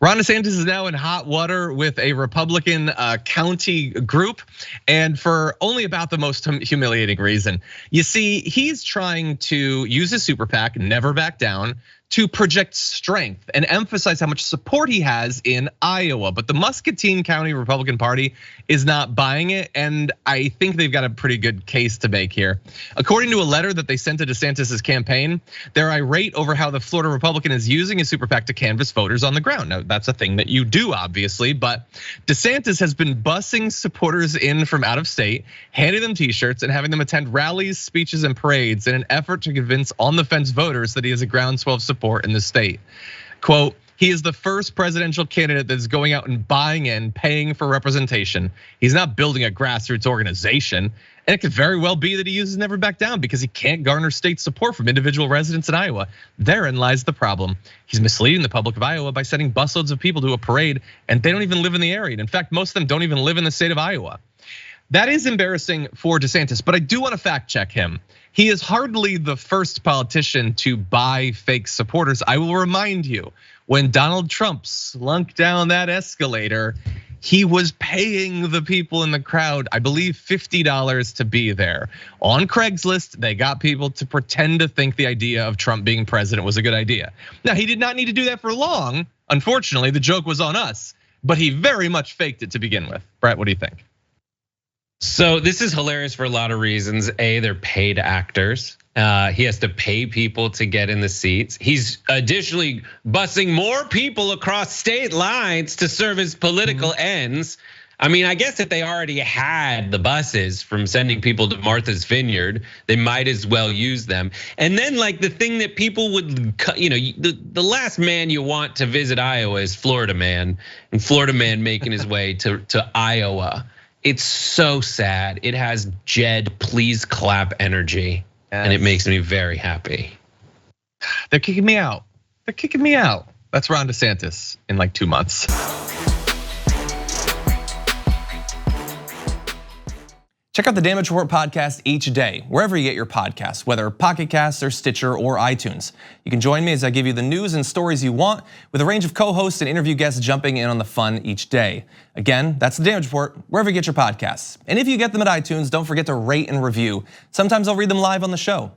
Ron DeSantis is now in hot water with a Republican county group, and for only about the most humiliating reason. You see, he's trying to use his super PAC, Never Back Down, to project strength and emphasize how much support he has in Iowa. But the Muscatine County Republican Party is not buying it, and I think they've got a pretty good case to make here. According to a letter that they sent to DeSantis' campaign, they're irate over how the Florida Republican is using his super PAC to canvass voters on the ground. Now, that's a thing that you do, obviously, but DeSantis has been busing supporters in from out of state, handing them t-shirts and having them attend rallies, speeches, and parades in an effort to convince on-the-fence voters that he has a groundswell of support in the state. Quote, he is the first presidential candidate that's going out and buying in, paying for representation. He's not building a grassroots organization. And it could very well be that he uses Never Back Down because he can't garner state support from individual residents in Iowa. Therein lies the problem. He's misleading the public of Iowa by sending busloads of people to a parade, and they don't even live in the area. And in fact, most of them don't even live in the state of Iowa. That is embarrassing for DeSantis, but I do want to fact check him. He is hardly the first politician to buy fake supporters. I will remind you, when Donald Trump slunk down that escalator, he was paying the people in the crowd, I believe $50 to be there. On Craigslist, they got people to pretend to think the idea of Trump being president was a good idea. Now, he did not need to do that for long. Unfortunately, the joke was on us, but he very much faked it to begin with. Brett, what do you think? So this is hilarious for a lot of reasons. A, they're paid actors. He has to pay people to get in the seats. He's additionally busing more people across state lines to serve his political ends. I mean, I guess if they already had the buses from sending people to Martha's Vineyard, they might as well use them. And then like the thing that people would, the last man you want to visit Iowa is Florida Man, and Florida Man making his way to Iowa. It's so sad. It has Jed, please clap energy. Yes. And it makes me very happy. They're kicking me out. They're kicking me out. That's Ron DeSantis in like 2 months. Check out the Damage Report podcast each day, wherever you get your podcasts, whether Pocket Casts or Stitcher or iTunes. You can join me as I give you the news and stories you want, with a range of co-hosts and interview guests jumping in on the fun each day. Again, that's the Damage Report, wherever you get your podcasts. And if you get them at iTunes, don't forget to rate and review. Sometimes I'll read them live on the show.